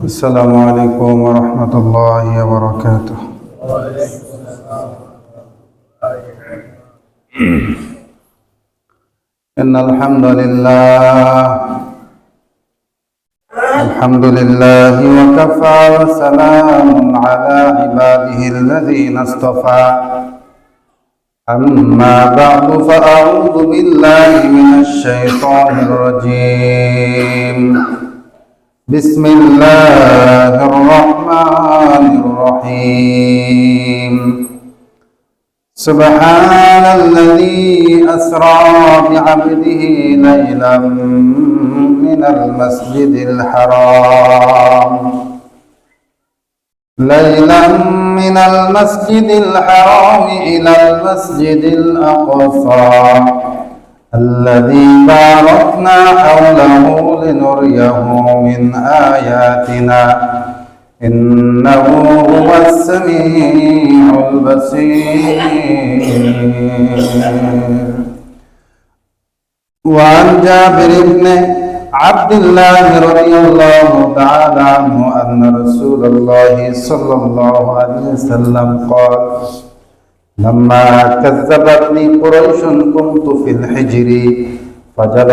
السلام عليكم ورحمة الله وبركاته. إن الحمد لله وكفى وسلام على عباده الذين اصطفى. أما بعد فأعوذ بالله من الشيطان الرجيم. بسم الله الرحمن الرحيم. سبحان الذي أسرى بعبده ليلا من المسجد الحرام إلى المسجد الأقصى الذي باركنا حوله لنريه من آياتنا إنه هو السميع البصير. وعن جابر بن عبد الله رضي الله تعالى عنه أن رسول الله صلى الله عليه وسلم قال: لما كذبتني قريش كنت في الحجر فجل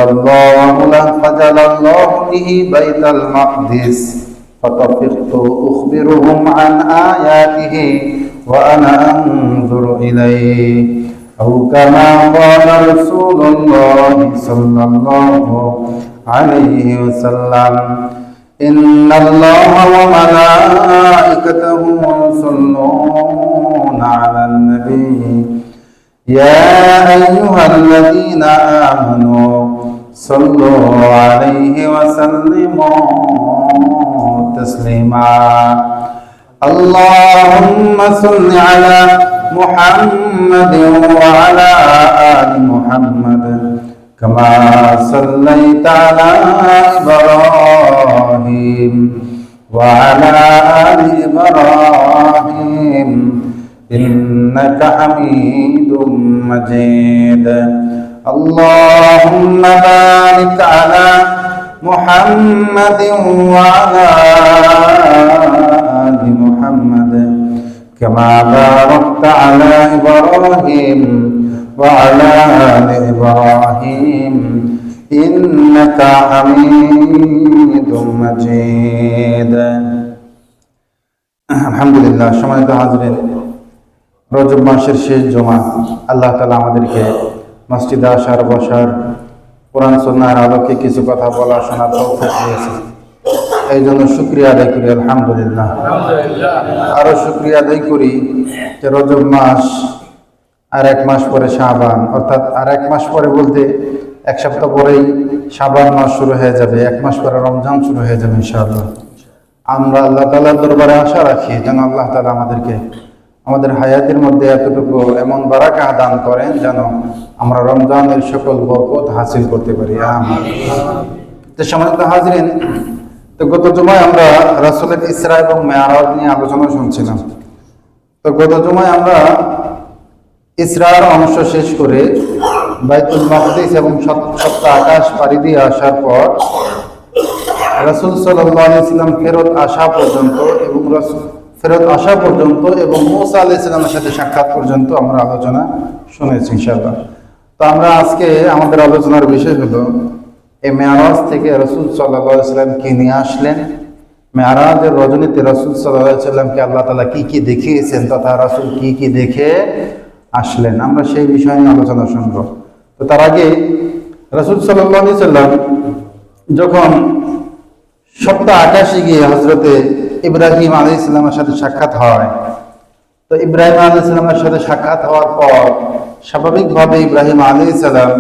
الله به بيت المقدس فطفقت أخبرهم عن آياته وأنا أنظر إليه، أو كما قال رسول الله صلى الله عليه وسلم: إن الله وملائكته يصلون على النبي يا أيها الذين آمنوا صلوا عليه وسلموا تسليما. اللهم صل على محمد وعلى آل محمد كما صليت على إبراهيم وعلى آل إبراهيم إنك حميد مجيد. اللهم بارك على محمد وعلى آل محمد كما باركت على إبراهيم وعلى آل إبراهيم إنك حميد مجيد. আলহামদুলিল্লাহ। সম্মানিত হাজরিন, রজব মাসের শেষ জুমা, আল্লাহ তাআলা আমাদেরকে মসজিদে আসার, বসার, কোরআন সুন্নাহর আলোকে কিছু কথা বলা শোনার তৌফিক দিয়েছে। এই জন্য শুকরিয়া আদায় করি আলহামদুলিল্লাহ। আরো শুকরিয়া আদায় করি যে রজব মাস আর এক মাস পরে শাবান, অর্থাৎ আর এক মাস পরে বলতে এক সপ্তাহ পরেই শাবান মাস শুরু হয়ে যাবে, এক মাস পরে রমজান শুরু হয়ে যাবে ইনশাআল্লাহ। আমরা আল্লাহ তাআলার দরবারে আশা রাখি যেন আল্লাহ তাআলা আমাদেরকে আমাদের হায়াতের মধ্যে এতটুকু এমন বারাকা দান করেন যেন আমরা রমজানের সকল বরকত হাসিল করতে পারি, আমিন। তো সম্মানিত হাজরিন, তো গত জুমায় আমরা রাসূলের ইসরা এবং মেরাজ নিয়ে আলোচনা শুনছিলাম। তো গত জুমায় আমরা ইসরার অংশ শেষ করে বাইতুল মাকদিস এবং সপ্ত আকাশ পাড়ি দিয়ে আসার পর রাসূল সাল্লাল্লাহু আলাইহি ওয়াসাল্লাম ফেরত আসা পর্যন্ত এবং মুসা আলাইহিস সালামের সাথে সাক্ষাৎ পর্যন্ত আমরা আলোচনা শুনেছি ইনশাআল্লাহ। তো আমরা আজকে আমাদের আলোচনার বিষয় হলো এই মেরাজ থেকে রাসূল সাল্লাল্লাহু আলাইহি ওয়াসাল্লাম কি নিয়ে আসলেন, মেরাজের রজনীতে রাসূল সাল্লাল্লাহু আলাইহি ওয়াসাল্লামকে আল্লাহ তাআলা কি কি দেখিয়েছেন তথা রাসূল কি কি দেখে আসলেন, আমরা সেই বিষয় নিয়ে আলোচনা শুনব। তো তার আগে রাসূল সাল্লাল্লাহু আলাইহি ওয়াসাল্লাম যখন সপ্ত আকাশে গিয়ে হযরতে ইব্রাহিম আলাইহিস সালামের সাথে সাক্ষাৎ হয়, তো ইব্রাহিম আলাইহিস সালামের সাথে সাক্ষাৎ হওয়ার পর স্বাভাবিকভাবে ইব্রাহিম আলাইহিস সালাম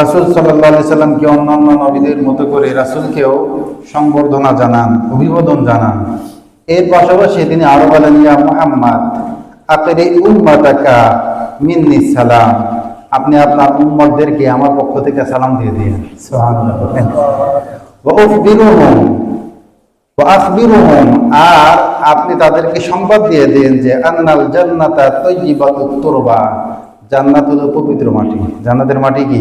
রাসূল সাল্লাল্লাহু আলাইহি সাল্লামকে অন্যান্য নবীদের মতো করে রাসূলকেও সংবর্ধনা জানান, অভিবাদন জানান। এর পাশাপাশি তিনি আরো বলেন, ইয়া মুহাম্মদ আকরি উম্মাতাকা মিন্নি সালাম, আপনি আপনার উম্মতদেরকে আমার পক্ষ থেকে সালাম দিয়ে দিন। সুবহানাল্লাহ। ওয়া উখবিরুহুম আখবিরুহুম, আর আপনি তাদেরকে সংবাদ দিয়ে দেন যে আন্নাল জান্নাতা তাইয়্যিবাতুত তুরবা, জান্নাত হলো পবিত্র মাটি। জান্নাতের মাটি কি?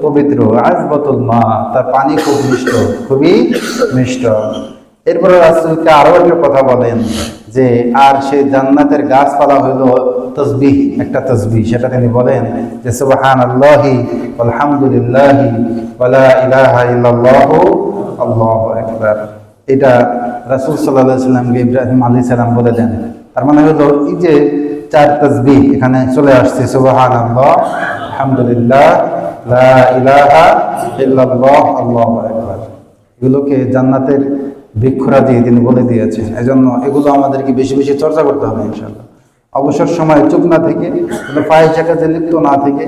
পবিত্র। আযবাতুল মা, তার পানি খুব মিষ্ট, খুবই মিষ্ট। এরপরে রাসূলকে আরো একটা কথা বলেন যে আর সেই জান্নাতের গাছপালা হইল তাসবিহ, একটা তাসবিহ। সেটা তিনি বলেন যে সুবহানাল্লাহি আলহামদুলিল্লাহি ওয়া লা ইলাহা ইল্লাল্লাহু আল্লাহু আকবার। এটা রাসূল সাল্লাল্লাহু আলাইহি সাল্লামকে ইব্রাহিম আলাইহিস সালাম বলে দেন। তার মানে হলো এই যে চার তাসবিহ এখানে চলে আসছে, সুবহানাল্লাহ, আলহামদুলিল্লাহ, লা ইলাহা ইল্লাল্লাহ, আল্লাহু আকবার। এগুলোকে জান্নাতের বৃক্ষরাজি তিনি বলে দিয়েছেন। এজন্য এগুলো আমাদেরকে বেশি বেশি চর্চা করতে হবে ইনশাআল্লাহ। অবসর সময় চুপ না থেকে, ফাহিশা কাজে লিপ্ত না থেকে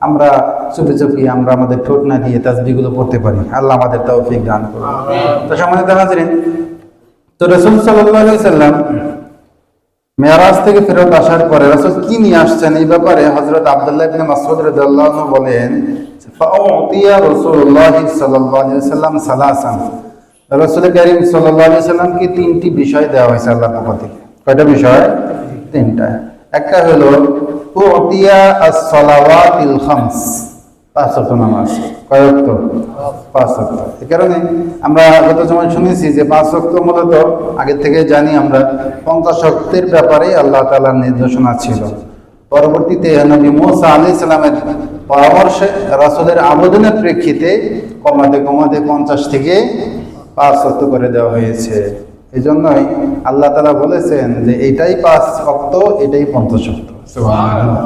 আমরা চুপি চুপি আমরা আমাদের ঠোঁট না দিয়ে তাসবিহগুলো পড়তে পারি। আল্লাহ আমাদের তৌফিক দান করুন। তো সম্মানিত হাজরিন, তো রাসূল সাল্লাল্লাহু আলাইহি সাল্লাম মেরাজ থেকে ফেরত আসার পরে রাসূল কি নিয়ে আসছেন এই ব্যাপারে হযরত আব্দুল্লাহ ইবনে মাসউদ রাদিয়াল্লাহু আনহু বলেন, ফাউতিয়া রাসূলুল্লাহ সাল্লাল্লাহু আলাইহি সাল্লাম সালাসান, রাসূল কারীম সাল্লাল্লাহু আলাইহি সাল্লামকে তিনটি বিষয় দেওয়া হয়েছে আল্লাহর পক্ষ থেকে। কয়টা বিষয়? তিনটা। একটা হলো উতিয়া আস-সালাওয়াতিল খামস, পাঁচ ওয়াক্ত নামাজ। কয় ওয়াক্ত? পাঁচ ওয়াক্ত। এই কারণে আমরা গত সময় শুনেছি যে পাঁচ ওয়াক্ত মূলত আগে থেকে জানি আমরা 50 ওয়াক্তের ব্যাপারে আল্লাহ তাআলার নির্দেশনা ছিল। পরবর্তীতে নবী মুসা আলাইহিস সালামের পরামর্শে রাসূলের আবেদনের প্রেক্ষিতে কমাতে কমাতে 50 থেকে 5 ওয়াক্ত করে দেওয়া হয়েছে। এই জন্যই আল্লাহ তাআলা বলেছেন যে এইটাই 5 ওয়াক্ত, এটাই 50 ওয়াক্ত। সুবহানাল্লাহ।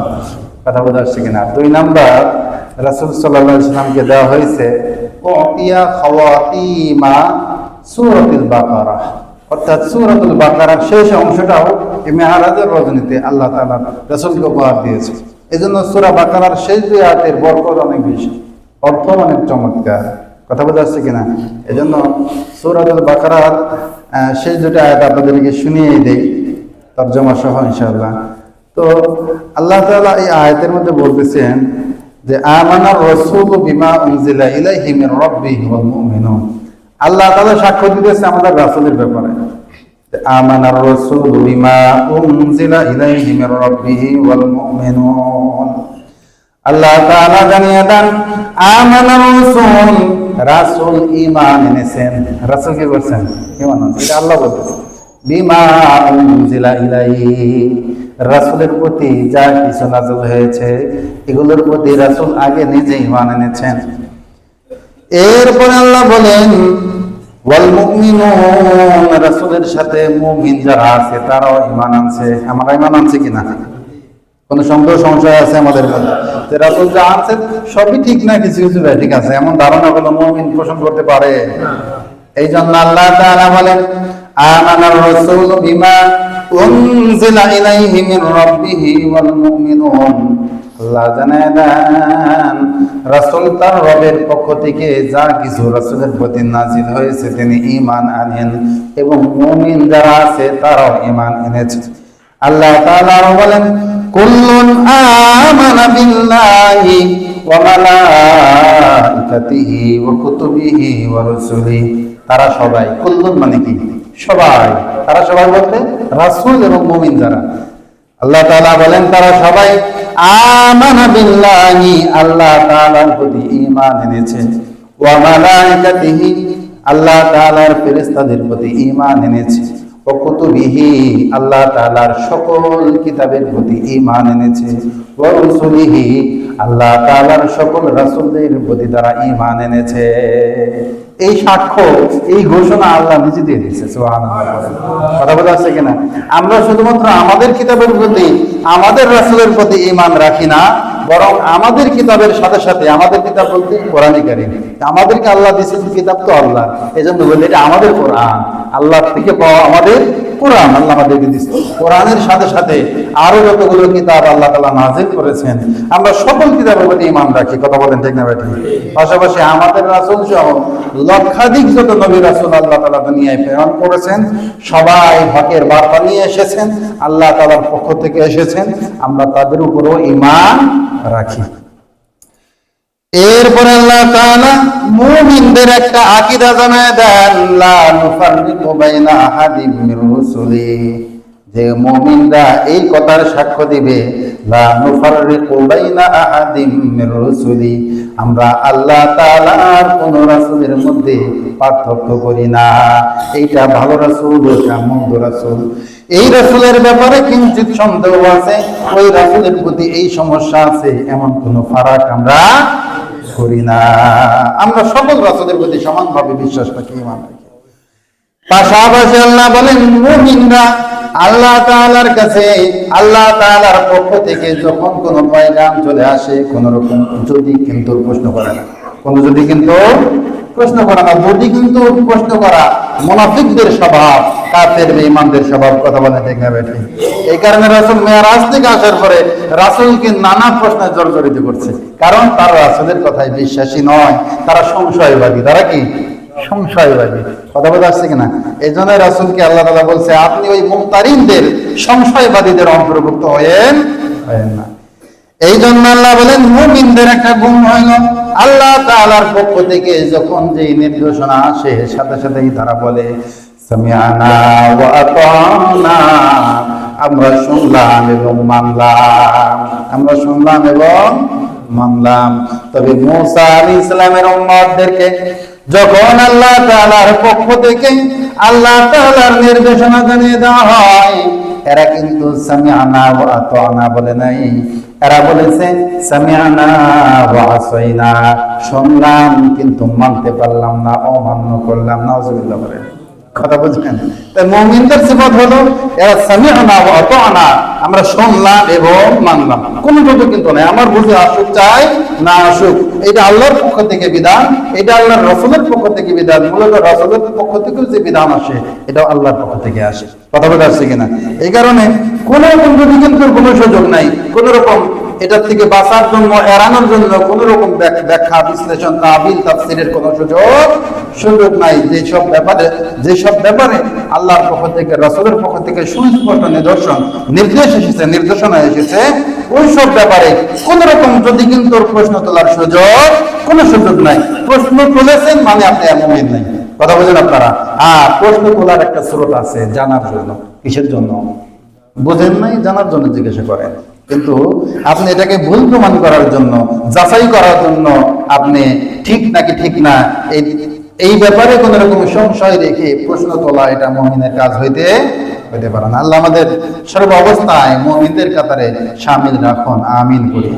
কথা বোঝা আসছে কিনা? 2 নাম্বার, রাসূল সাল্লাল্লাহু আলাইহি ওয়াসাল্লামকে দেওয়া হয়েছে উতিয়া খাওয়াতিমা সূরাতুল বাকারা, অর্থাৎ সূরাতুল বাকারার শেষ অংশটাও এই মেরাজের রজনীতে আল্লাহ তাআলা রাসূলকে উপহার দিয়েছে। এজন্য সূরা বাকারার শেষ 2 আয়াতের বরকত অনেক বেশি, অর্থ অনেক চমৎকার। কথা বোঝা যাচ্ছে কিনা? এজন্য সূরাতুল বাকারার শেষ 2টা আয়াত আপনাদেরকে শুনিয়ে দেই তরজমা সহ ইনশাআল্লাহ। তো আল্লাহ তাআলা এই আয়াতের মধ্যে বলতেছেন যে আমানার রাসূলু বিমা উনজিলা ইলাইহি মির রাব্বিহি ওয়াল মুমিনুন। আল্লাহ তাআলা সাক্ষ্য দিতেছে আমাদের রাসূলের ব্যাপারে। আমানার রাসূলু বিমা উনজিলা ইলাইহি মির রাব্বিহি ওয়াল মুমিনুন। আল্লাহ তাআলা জানিয়ে দেন আমানার রাসূল, রাসূল ঈমান এনেছেন। রাসূল কি করছেন? ঈমান আনছেন। এটা আল্লাহ বলতেছে বিমা উনজিলা ইলাইহি, রাসূলের প্রতি যা কিছু নাযিল হয়েছে এগুলোর প্রতি রাসূল আগে নিজে ঈমান এনেছেন। এরপরে আল্লাহ বলেন ওয়াল মুমিনুন, রাসূলের সাথে মুমিন যারা আছে তারাও ঈমান আনছে। আমরা ঈমান আনছি কিনা? কোন সন্দেহ সংশয় আছে আমাদের মধ্যে যে রাসূল যা আনছেন সবই ঠিক না, কিছু কিছু ঠিক আছে, এমন ধারণা কোনো মুমিন পোষণ করতে পারে? এই জন্য আল্লাহ তাআলা বলেন আমানার রাসূল বিমা উনজিলা ইলাইহি মির রাব্বিহি ওয়াল মুমিনুন। আল্লাহ জানায় দেন রাসূল তার রবের পক্ষ থেকে যা কিছু রাসূলের প্রতি নাজিল হয়েছে তিনি ঈমান আনেন এবং মুমিন যারা আছে তারাও ঈমান এনেছে। আল্লাহ তাআলা বলেন কুল্লুন আমানা বিল্লাহি ওয়া মালাইকাতিহি ওয়া কুতুবিহি ওয়া রুসুলিহি। তারা সবাই, কুল্লুন মানে কি? সবাই। তারা সবাই বলতে রাসূল এবং মুমিন যারা, আল্লাহ তাআলা বলেন তারা সবাই আমানা বিল্লাহি, আল্লাহ তাআলার প্রতি ঈমান এনেছে, ওয়া মালাইকাতিহি, আল্লাহ তাআলার ফেরেশতাদের প্রতি ঈমান এনেছে, ওয়া কুতুবিহি, আল্লাহ তাআলার সকল কিতাবের প্রতি ঈমান এনেছে, ওয়া রুসুলিহি, আল্লাহ তাআলার সকল রাসূলদের প্রতি তারা ঈমান এনেছে। এই সাক্ষ্য, এই ঘোষণা আল্লাহ নিজে দিয়ে দিয়েছে। সুবহানাল্লাহ। কথা বলা আছে কিনা? আমরা শুধুমাত্র আমাদের কিতাবের প্রতি, আমাদের রাসূলের প্রতি ঈমান রাখি না, বরং আমাদের কিতাবের সাথে সাথে, আমাদের কিতাব বলতে কোরআন কারীম, আমাদেরকে আল্লাহ দিয়েছেন কিতাব তো আল্লাহ, এজন্য বলি এটা আমাদের কোরআন, আল্লাহ থেকে পাওয়া আমাদের কোরআন আল্লাহ আমাদেরকে দিয়েছে। কোরআনের সাথে সাথে আরো যতগুলো কিতাব আল্লাহ তাআলা নাযিল করেছেন আমরা সকল কিতাবের প্রতি ঈমান রাখি। কথা বলেন ঠিক না বেঠিক? পাশাপাশি আমাদের রাসূল সহ লক্ষাধিক যত নবী রাসূল আল্লাহ তাআলা দুনিয়ায় প্রেরণ করেছেন সবাই হকের বার্তা নিয়ে এসেছেন, আল্লাহ তাআলার পক্ষ থেকে এসেছেন, আমরা তাদের উপরও ঈমান রাখি। এরপর আল্লাহ তাআলা মুমিনদের একটা আকীদা জানায় দেন, লা নুফাররিকু বাইনা আহাদিম মির রুসুলি, যে মুমিনরা এই কথার সাক্ষ্য দিবে, লা নুফাররিকু বাইনা আহাদিম মির রুসুলি, আমরা আল্লাহ তাআলার কোন রাসূলের মধ্যে পার্থক্য করি না, এইটা ভালো রাসূল, ওটা মন্দ রাসূল, এই রাসূলের ব্যাপারে কিঞ্চিত সন্দেহ আছে, ওই রাসূলের প্রতি এই সমস্যা আছে, এমন কোন ফারাক আমরা করি না। আমরা সকল রাসূলের প্রতি সমানভাবে বিশ্বাস রাখি, ঈমান রাখি। পাশাপাশি আল্লাহ বলেন, মুমিনরা আল্লাহ তাআলার কাছে, আল্লাহ তাআলার পক্ষ থেকে যখন কোনো পয়গাম চলে আসে, কোন রকম যদি কিন্তু প্রশ্ন করে না, যদি কিন্তু প্রশ্ন করা না, যদি কিন্তু প্রশ্ন করা মুনাফিকদের স্বভাব, কাফের বেঈমানদের স্বভাব। কথা বলে ঠিক না বেঠিক? এই কারণে রাসূল মেরাজ থেকে আসার পরে রাসূলকে নানা প্রশ্নে জর্জরিত করছে, কারণ তারা রাসূলের কথায় বিশ্বাসী নয়, তারা সংশয়বাদী। তারা কি? সংশয়বাদী। কথা বলতে আসছে কিনা? এই জন্য রাসূলকে আল্লাহ তাআলা বলছে, আপনি ওই মুমতারিনদের, সংশয়বাদীদের অন্তর্ভুক্ত হয়েন না। এই জন্য আল্লাহ বলেন, মুমিনদের একটা গুণ হইল, আল্লাহ তাআলার পক্ষ থেকে যখন যে নির্দেশনা আসে, সাথে সাথেই তারা বলে, সামিআনা ওয়া আতানা, আমরা শুনলাম এবং মানলাম, আমরা শুনলাম এবং মানলাম। তবে মূসা আলাইহিস সালামের উম্মতদেরকে যখন আল্লাহ তাআলার পক্ষ থেকে আল্লাহ তাআলার নির্দেশনা জানিয়ে দেওয়া হয়, এরা কিন্তু সামিআনা ওয়া আতানা বলে নাই, এরা বলেছে সামিআনা ওয়া আসাইনা, শুনলাম কিন্তু মানতে পারলাম না, অমান্য করলাম। নাউজুবিল্লাহ বলে। কথা বুঝলেন? তাই মুমিনদের সিফাত হলো এরা সামিআনা ওয়া আতানা, আমরা শুনলাম এবং মানলাম, কোনো কিছু কিন্তু নাই, আমার বুঝে আসুক চাই না আসুক, এটা আল্লাহর পক্ষ থেকে বিধান, এটা আল্লাহর রাসূলের পক্ষ থেকে বিধান। মূলত রাসূলের পক্ষ থেকে যে বিধান আসে, এটা আল্লাহর পক্ষ থেকে আসে। কথা বলতে আসছে কিনা? এই কারণে কোনো রকম যদি কিন্তু কোনো সুযোগ নাই, কোন রকম এটার থেকে বাঁচার জন্য, এড়ানোর জন্য কোন রকম ব্যাখ্যা, বিশ্লেষণ, তাবিল, তাফসীরের কোনো সুযোগ নাই। যেসব ব্যাপারে আল্লাহর পক্ষ থেকে, রাসূলের পক্ষ থেকে সুস্পষ্ট নির্দেশ এসেছে, নির্দেশনা এসেছে, ওই সব ব্যাপারে কোন রকম যদি কিন্তু প্রশ্ন তোলার কোনো সুযোগ নাই। প্রশ্ন তুলেছেন মানে আপনি মুমিন নাই। কথা বলেন আপনারা? প্রশ্ন তোলার একটা স্রোত আছে, জানার জন্য। কিসের জন্য? বোঝেন নাই, জানার জন্য জিজ্ঞাসা করেন। কিন্তু আপনি এটাকে ভুল প্রমাণ করার জন্য, যাচাই করার জন্য, আপনি ঠিক নাকি ঠিক না এই ব্যাপারে কোন রকম সংশয় রেখে প্রশ্ন তোলা, এটা মুমিনের কাজ হইতে পারে না। আল্লাহ আমাদের সর্ব অবস্থায় মুমিনদের কাতারে শামিল রাখুন, আমিন করি।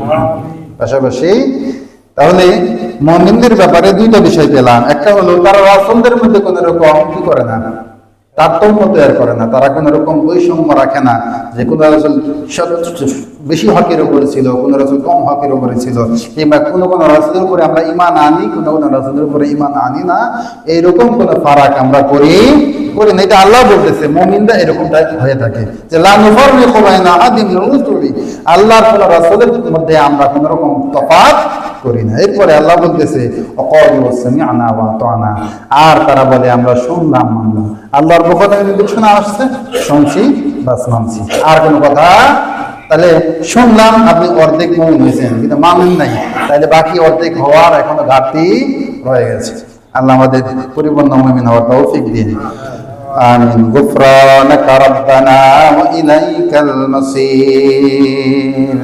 পাশাপাশি তাহলে মুমিনদের ব্যাপারে দুইটা বিষয় পেলাম। একটা হলো তারা রাসূলদের মধ্যে কোন রকম কি করে না, তারতম্য তৈরি করে না, তারা কোন রকম বৈষম্য রাখে না, যে কোন রাসূল বেশি হকের উপরে ছিল, কোন রাসূল কম হকের উপরে ছিল, কিংবা কোন রাসূলের উপরে আমরা ঈমান আনি, কোন রাসূলের উপরে ঈমান আনি না, এইরকম কোন ফারাক আমরা করি না। এটা আল্লাহ বলতেছে, মুমিনরা এরকমটাই হয়ে থাকে, যে লা নুফাররিকু বাইনা আহাদিম মির রুসুলি, আল্লাহর কোন রাসূলের মধ্যে আমরা কোন রকম তফাৎ করি না। এরপরে আল্লাহ বলতেছে, ওয়াকালু সামি'না ওয়া আতা'না, আর তারা বলে আমরা শুনলাম মানলাম। আল্লাহর পক্ষ থেকে নির্দেশনা আসছে, শুনছি বাস মানছি, আর কোনো কথা। তাহলে শুনলাম, আপনি অর্ধেক মুমিন হয়েছেন, কিন্তু মানেন নাই, তাহলে বাকি অর্ধেক হওয়ার এখনো ঘাটতি রয়ে গেছে। আল্লাহ আমাদের পরিপূর্ণ মুমিন হওয়ার তৌফিক দিন। আমিন। গুফরানাকা রাব্বানা ওয়া ইলাইকাল মাসির।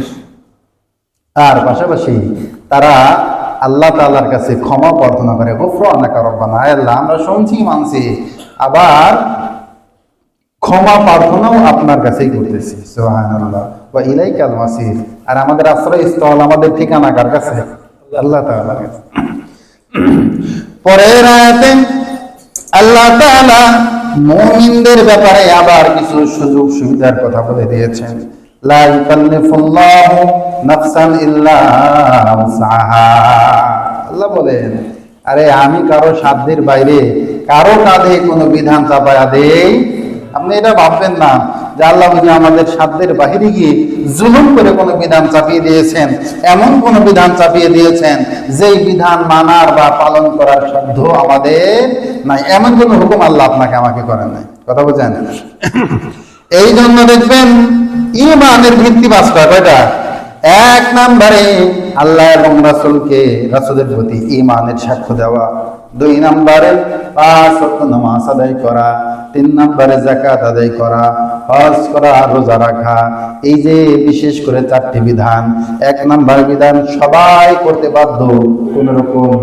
আর পাশাপাশি তারা আল্লাহ তাআলার কাছে ক্ষমা প্রার্থনা করে, গুফরানাকা রাব্বানা, আল্লাহ আমরা শুনছি মানছি, আবার ক্ষমা প্রার্থনাও আপনার কাছেই করতেছি। সুবহানাল্লাহ। ওয়া ইলাইকাল মাসির, আর আমাদের আশ্রয়স্থল, আমাদের ঠিকানা কার কাছে? আল্লাহ তাআলার কাছে। পরের আয়াতে আল্লাহ তাআলা মুমিনদের ব্যাপারে আবার কিছু সুযোগ সুবিধার কথা বলে দিয়েছেন। লা ইউকাল্লিফুল্লাহু নাফসান ইল্লা উসআহা। আল্লাহ বলেন, আরে আমি কারো সাধ্যের বাইরে কারো কাঁধে কোনো বিধান চাপায়া দেই। আপনি এটা ভাববেন না যে আল্লাহ বুঝি আমাদের সাধ্যের বাহিরে গিয়ে জুলুম করে কোনো বিধান চাপিয়ে দিয়েছেন, এমন কোনো বিধান চাপিয়ে দিয়েছেন যেই বিধান মানার বা পালন করার সাধ্য আমাদের নাই, এমন কোনো হুকুম আল্লাহ আপনাকে আমাকে করেন নাই। কথা বুঝেন? এই জন্য দেখবেন ঈমানের ভিত্তি পাঁচটা। কয়টা? এক নম্বরে আল্লাহ এবং রাসূলের প্রতি ঈমানের সাক্ষ্য দেওয়া, 2 নম্বরে 5 ওয়াক্ত নামাজ আদায় করা, 3 নম্বরে যাকাত আদায় করা, হজ করা, রোজা রাখা। এই যে বিশেষ করে 4টি বিধান, 1 নম্বর বিধান সবাই করতে বাধ্য, কোন রকম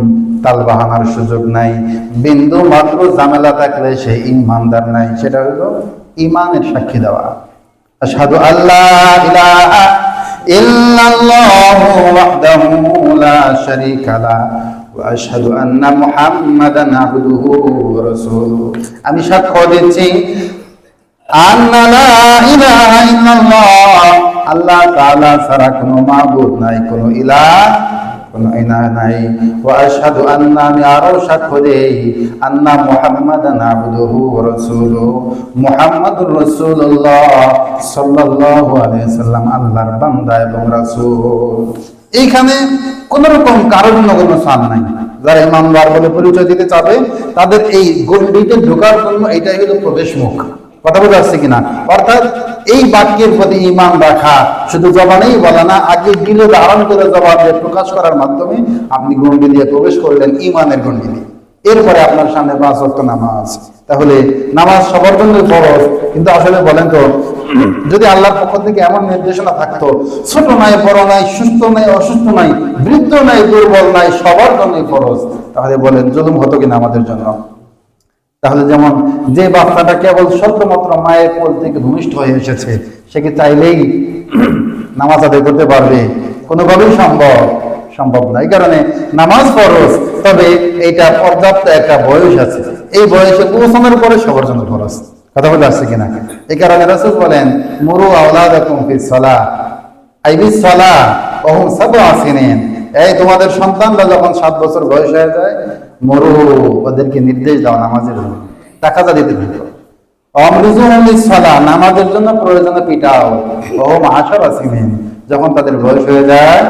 তালবাহানার সুযোগ নাই, বিন্দু মাত্র ঝামেলা থাকলে সে ঈমানদার নাই। সেটা হলো ঈমানের সাক্ষী দেওয়া। আশহাদু আল্লা ইলাহা ইল্লাল্লাহু ওয়াহদাহু লা শারীকা লাহু ওয়া আশহাদু আন্না মুহাম্মাদান আবদুহু ওয়া রাসূলুহু। আমি সাক্ষ্য দিচ্ছি আন্না লা ইলাহা ইল্লাল্লাহ, আল্লাহ তাআলা ছাড়া কোনো মাবুদ নাই, কোনো ইলাহ নাই। ওয়া আশহাদু আন্না, আমি আরো সাক্ষ্য দেই, আন্না মুহাম্মাদান আবদুহু ওয়া রাসূলুহু, মুহাম্মাদুর রাসূলুল্লাহ সাল্লাল্লাহু আলাইহি ওয়াসাল্লাম আল্লাহর বান্দা এবং রাসূল। এইখানে কোন রকম কারোর জন্য কোনো স্থান নাই। যারা ইমানদার বলে পরিচয় দিতে চাবে তাদের এই গণ্ডিতে ঢোকার জন্য এটাই হলো প্রবেশ মুখ। কথা বোঝা যাচ্ছে কিনা? অর্থাৎ এই বাক্যের প্রতি ঈমান রাখা শুধু জবানেই বলা না, আগে দিলে ধারণ করে জবানে প্রকাশ করার মাধ্যমে আপনি গণ্ডি দিয়ে প্রবেশ করলেন, ঈমানের গণ্ডি দিয়ে। এরপরে আপনার সামনে 5 ওয়াক্ত নামাজ। তাহলে নামাজ সবার জন্য ফরজ, কিন্তু আসলে বলেন তো, যদি আল্লাহর পক্ষ থেকে এমন নির্দেশনা থাকতো, ছোট নাই, বড় নাই, সুস্থ নাই, অসুস্থ নাই, বৃদ্ধ নাই, দুর্বল নাই, সবার জন্যই ফরজ, তাহলে বলেন জুলুম হতো কিনা আমাদের জন্য? তাহলে যেমন যে বাচ্চাটা কেবল সত্যমাত্র মায়ের কোল থেকে ভূমিষ্ঠ হয়ে এসেছে, সে কি চাইলেই নামাজ আদায় করতে পারবে? কোনোভাবেই সম্ভব না। এই কারণে নামাজ ফরজ, তবে এইটা পর্যাপ্ত একটা বয়স আছে, এই বয়সে পৌঁছানোর পরে সবার জন্য ফরজ। কথা বলে আসছে কিনা? এই কারণে রাসূল বলেন, মুরু আওলাদাকুম ফিস সালাহ আই বিস সালাহ ওয়া হুম সাবআ সিনিন, এই তোমাদের সন্তানরা যখন 7 বছর বয়স হয়ে যায়, মরু, ওদেরকে নির্দেশ দাও নামাজের জন্য, টাকাটা দিতে থাকো। অমরিজুহুম লিস সালাহ, নামাজের জন্য প্রয়োজনে পিটাও। ও মাশাআল্লাহ সিনিন, যখন তাদের বয়স হয়ে যায়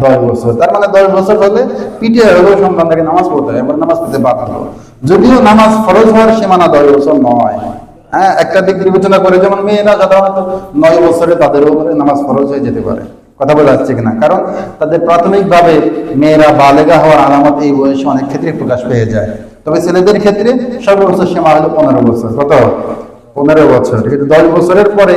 10 বছর, তার মানে 10 বছর হলে পিটিয়ে হলেও সন্তানটাকে নামাজ পড়তে হয়, এবার নামাজ পড়তে বাধ্য। যদিও নামাজ ফরজ হওয়ার সীমানা 10 বছর নয়, হ্যাঁ, একটা দিক বিবেচনা করে, যেমন মেয়েরা সাধারণত 9 বছরে তাদের উপরে নামাজ ফরজ হয়ে যেতে পারে। কথা বলা যাচ্ছে কিনা? কারণ তাদের প্রাথমিকভাবে মেয়েরা বালেগা হওয়ার আলামত এই বয়সে অনেক ক্ষেত্রে প্রকাশ পেয়ে যায়। তবে ছেলেদের ক্ষেত্রে সর্বোচ্চ সীমা হলো 15 বছর। কত? 15 বছর। কিন্তু 10 বছরের পরে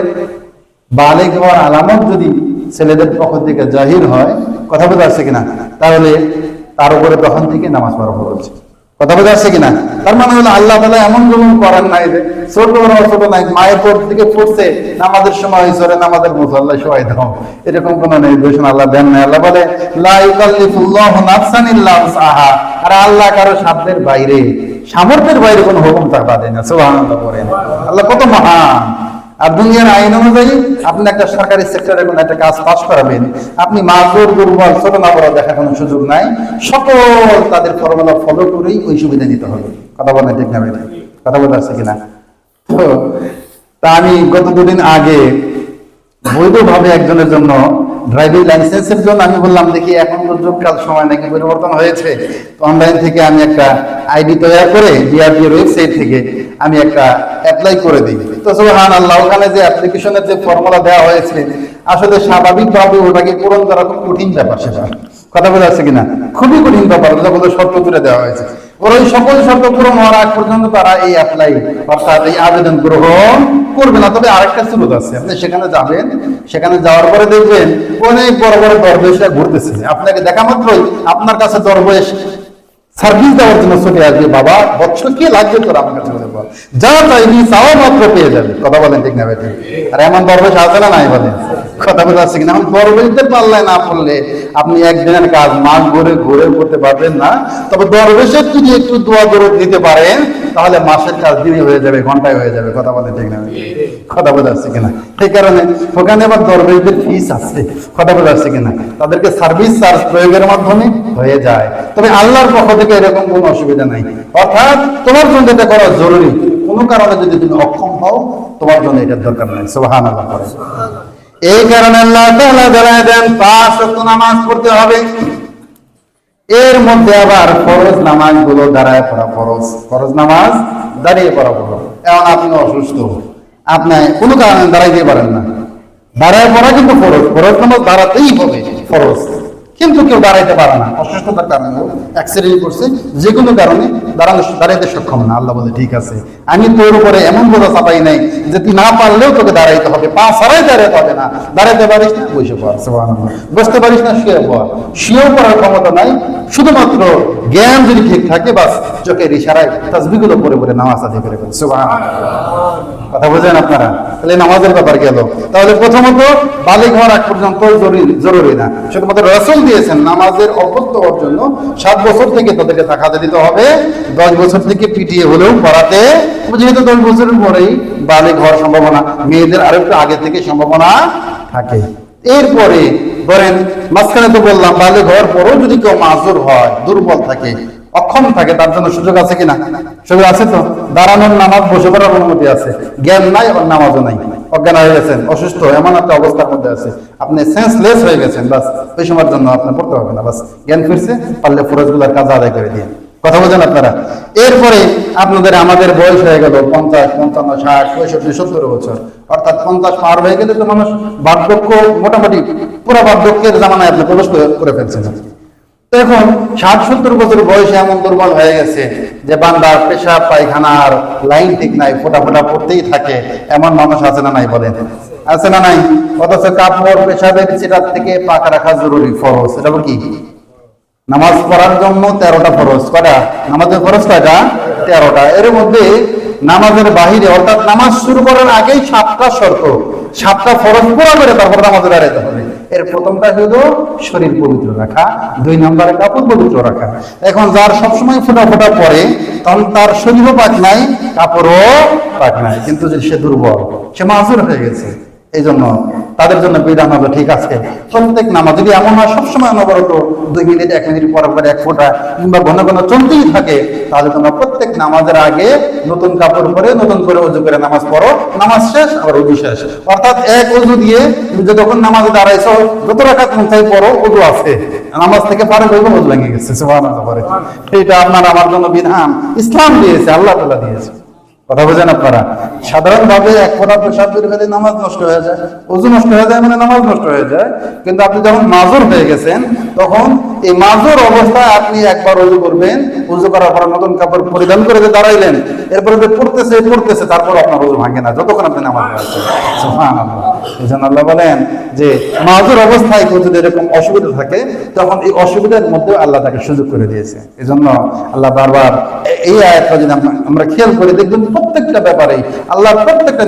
বালেগ হওয়ার আলামত যদি ছেলেদের পক্ষ থেকে জাহির হয়, কথা বলা যাচ্ছে কিনা, তাহলে তার উপরে তখন থেকে নামাজ পড়া ফরজ। কথা বোঝা যাচ্ছে কিনা? তার মানে হলো আল্লাহ তাআলা এমন জুলুম করেন নাই যে ছোট নাই, মায়ের কোল থেকে পড়ছে, নামাজের সময় হয়েছে নামাজের মুসল্লায় শোয়াই দাও, এরকম কোন নির্দেশনা আল্লাহ দেন নাই। আল্লাহ বলে লা ইউকাল্লিফুল্লাহু নাফসান ইল্লা উসআহা, আর আল্লাহ কারো সাধ্যের বাইরে, সামর্থ্যের বাইরে কোনো হুকুম তারা দেয় না। সুবহানাল্লাহ বলেন, আল্লাহ কত মহান। আর দুনিয়ার আইন অনুযায়ী আপনি একটা সরকারি সেক্টরে কোনো একটা কাজ পাস করাবেন, আপনি মাজুর, দুর্বল, ছোট না বড় দেখার কোনো সুযোগ নাই, সকল তাদের ফর্মুলা ফলো করেই ওই সুবিধা নিতে হবে। কথা বলেন ঠিক না? কথা বলতে আসছে কিনা? তো তা আমি গত 2 দিন আগে বৈধভাবে একজনের জন্য ড্রাইভিং লাইসেন্সের জন্য আমি বললাম, দেখি এখন তো যুগকাল সময় নাকি পরিবর্তন হয়েছে, তো অনলাইন থেকে আমি একটা আইডি তৈরি করে ডিআরডিএর ওয়েবসাইট থেকে আমি একটা অ্যাপ্লাই করে দিই। তো সুবহানাল্লাহ, ওখানে যে অ্যাপ্লিকেশনের যে ফর্মুলা দেওয়া হয়েছে, আসলে স্বাভাবিকভাবে ওটাকে পূরণ করা খুব কঠিন ব্যাপার। সেটা কথা বলা যাচ্ছে কিনা? খুবই কঠিন ব্যাপার, যখন শর্ত তুলে দেওয়া হয়েছে। ওর ওই সকল শর্ত পূরণ হওয়ার আগ পর্যন্ত তারা এই অ্যাপ্লাই, অর্থাৎ এই আবেদন গ্রহণ করবে না। তবে আরেকটা সুযোগ আছে, আপনি সেখানে যাবেন, সেখানে যাওয়ার পরে দেখবেন অনেক বড় বড় দরবেশরা ঘুরতেছে, আপনাকে দেখা মাত্রই আপনার কাছে দরবেশ সার্ভিস দেওয়ার জন্য চলে আসবে। বাবা বছর কি লাগবে তোর আমার কাছে, যা চাইবি চাওয়া মাত্র পেয়ে যাবে। কথা বলেন ঠিক না? বেঠিক? আর এমন দরবেশ আছে না নাই? বলেন, কথা বলে আসছে কিনা? এখন দরবেশদের পাল্লায় না পড়লে আপনি একদিনের কাজ মাস ঘুরে করতে পারবেন না। তবে দরবেশের যদি একটু দোয়া দরদ দিতে পারেন, তাহলে মাসের কাজ দিনই হয়ে যাবে, ঘন্টায় হয়ে যাবে। কথা বলেন ঠিক না? কথা বলে আসছে কিনা? সেই কারণে ওখানে আবার দরবেশদের ফিস আছে। কথা বলে আসছে কিনা? তাদেরকে সার্ভিস চার্জ প্রয়োগের মাধ্যমে হয়ে যায়। তবে আল্লাহর পক্ষ থেকে এরকম কোনো অসুবিধা নাই। অর্থাৎ তোমার জন্য এটা করা জরুরি, কোনো কারণে যদি তুমি অক্ষম হও, তোমার জন্য এটার দরকার নাই। সুবহানাল্লাহ করে। এই কারণে আল্লাহ তাআলা জানায় দেন 5 ওয়াক্ত নামাজ পড়তে হবে। এর মধ্যে আবার ফরজ নামাজ গুলো দাঁড়ায় পড়া ফরজ, ফরজ নামাজ দাঁড়িয়ে পড়া ফরজ। এখন আপনি অসুস্থ, আপনি কোনো কারণে দাঁড়াইতে পারেন না, দাঁড়ায় পড়া কিন্তু ফরজ, ফরজ নামাজ দাঁড়াতেই হবে, ফরজ। কিন্তু কেউ দাঁড়াইতে পারে না, অসুস্থতার কারণে হোক, অ্যাক্সিডেন্ট করছে, যে কোনো কারণে দাঁড়াইতে সক্ষম না। আল্লাহ বলে ঠিক আছে, আমি তোর উপরে এমন বোঝা চাপাই নাই যে তুই না পারলেও তোকে দাঁড়াইতে হবে, পা ছাড়াই দাঁড়াইতে হবে না। দাঁড়াইতে পারিস না, বসে পড়, সুবহানাল্লাহ। বসতে পারিস না, শুয়ে পড়। শুয়েও পড়ার ক্ষমতা নাই, শুধুমাত্র জ্ঞান যদি ঠিক থাকে, বাস চোখের ইশারায় তাসবিহগুলো পড়ে পড়ে নামাজ আদায় করে ফেলে, সুবহানাল্লাহ। কথা বোঝেন আপনারা? তাহলে নামাজের ব্যাপার গেল। তাহলে প্রথমত বালিগ হওয়ার আগ পর্যন্ত জরুরি না, শুধুমাত্র রাসূল দিয়েছেন নামাজের অভ্যস্ত হওয়ার জন্য 7 বছর থেকে তাদেরকে তাকাতে দিতে হবে, 10 বছর থেকে পিটিয়ে হলেও পড়াতে, যেহেতু 10 বছরের পরেই বালিগ হওয়ার সম্ভাবনা, মেয়েদের আরেকটু আগে থেকে সম্ভাবনা থাকে। এরপরে ধরেন মাঝখানে তো বললাম বালিগ হওয়ার পরও যদি কেউ মাজুর হয়, দুর্বল থাকে, অক্ষম থাকে, তার জন্য সুযোগ আছে কিনা? সুযোগ আছে তো। দাঁড়ানোর নামাজ, বসে পড়ার অনুমতি আছে। জ্ঞান নাই, আর নামাজও নাই, অজ্ঞান হয়ে গেছেন, অসুস্থ এমন একটা অবস্থার মধ্যে আছে, আপনি সেন্সলেস হয়ে গেছেন, বাস ওই সময়ের জন্য আপনার পড়তে হবে না, বাস জ্ঞান ফিরছে, পারলে ফরজগুলোর কাজ আদায় করে দিয়ে। কথা বলছেন আপনারা? এরপরে আমাদের বয়স হয়ে গেল 50, 55, 60, 65, 70 বছর, অর্থাৎ 50 পার হয়ে গেলে তো মানুষ বার্ধক্য, মোটামুটি পুরো বার্ধক্যের জামানায় আপনি প্রবেশ করে ফেলছেন। এখন 60-70 বছর বয়সে এমন দুর্বল হয়ে গেছে যে বান্দার পেশাব পায়খানার লাইন ঠিক নাই, ফোটা ফোটা পড়তেই থাকে, এমন মানুষ আছে না নাই? বলেন, আছে না নাই? অথচ কাপড় পেশাবের চিরার থেকে পাক রাখা জরুরি, ফরজ। এটা কি? নামাজ পড়ার জন্য 13টা ফরজ। কয়টা নামাজের ফরজ? কয়টা? 13টা। এর মধ্যে নামাজের বাহিরে, অর্থাৎ নামাজ শুরু করার আগেই 7টা শর্ত, 7টা ফরজ পুরো করে তারপর নামাজে দাঁড়াইতে হবে। এর প্রথমটা হলো শরীর পবিত্র রাখা, 2 নম্বরে কাপড় পবিত্র রাখা। এখন যার সবসময় ফোটা ফোটা পড়ে, তখন তার শরীরও পাক নাই, কাপড়ও পাক নাই, কিন্তু সে দুর্বল, সে মাযুর হয়ে গেছে। এই জন্য তাদের জন্য বিধান হলো, ঠিক আছে, প্রত্যেক নামাজ যদি এমন হয় সবসময় অনবরত 2 মিনিট 1 মিনিট পর পর 1 ফোঁটা কিংবা ঘন ঘন চলতেই থাকে, তাহলে তোমরা প্রত্যেক নামাজের আগে নতুন কাপড় পরে নতুন করে ওযু করে নামাজ পড়ো, নামাজ শেষ আবার ওযু শেষ, অর্থাৎ এক ওযু দিয়ে তুমি যতক্ষণ নামাজে দাঁড়াইছো, যত রাকাত মন চাই পড়ো, ওযু আছে, নামাজ থেকে পারে হইব, ওযু ভেঙে গেছে, সুবহানাল্লাহ। এটা আপনার আমার জন্য বিধান, ইসলাম দিয়েছে, আল্লাহ তাআলা দিয়েছে। কথা বোঝেন আপনারা? সাধারণভাবে 1 ফোঁটা পেশাব বের হলে নামাজ নষ্ট হয়ে যায়, ওযু নষ্ট হয়ে যায়, মানে নামাজ নষ্ট হয়ে যায়। কিন্তু আপনি যখন মাজুর হয়ে গেছেন, তখন এই মাজুর অবস্থায় আপনি একবার ওযু করবেন, ওযু করার পর নতুন কাপড় পরিধান করে যে দাঁড়াইলেন, এরপরে যে পড়তেছে, তারপর আপনার ওযু ভাঙে না, যতক্ষণ আপনি নামাজ পড়ছেন। সুবহানাল্লাহ। এজন্য আল্লাহ বলেন যে মাজুর অবস্থায় কেউ যদি এরকম অসুবিধা থাকে, তখন এই অসুবিধার মধ্যে আল্লাহ তাকে সুযোগ করে দিয়েছে। এজন্য আল্লাহ বারবার এই আয়াতটা যদি আমরা খেয়াল করে দেখবেন, প্রত্যেকটা ব্যাপারে আল্লাহ প্রত্যেকটা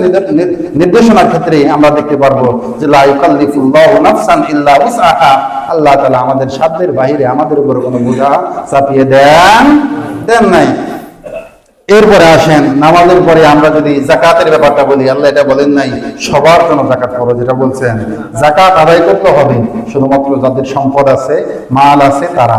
নির্দেশনার ক্ষেত্রে আমরা দেখতে পারবো যে লা ইউকাল্লিফুল্লাহু নাফসান ইল্লা উসআহা, আল্লাহ তাআলা আমাদের সাধ্যের বাইরে আমাদের উপর কোনো বোঝা চাপিয়ে দেন নাই। এরপরে আসেন নামাজের পরে আমরা যদি যাকাতের ব্যাপারটা বলি, আল্লাহ এটা বলেন নাই সবার জন্য যাকাত ফরজ, যেটা বলছেন যাকাত আদায় করতে হবে শুধুমাত্র যাদের সম্পদ আছে, মাল আছে, তারা।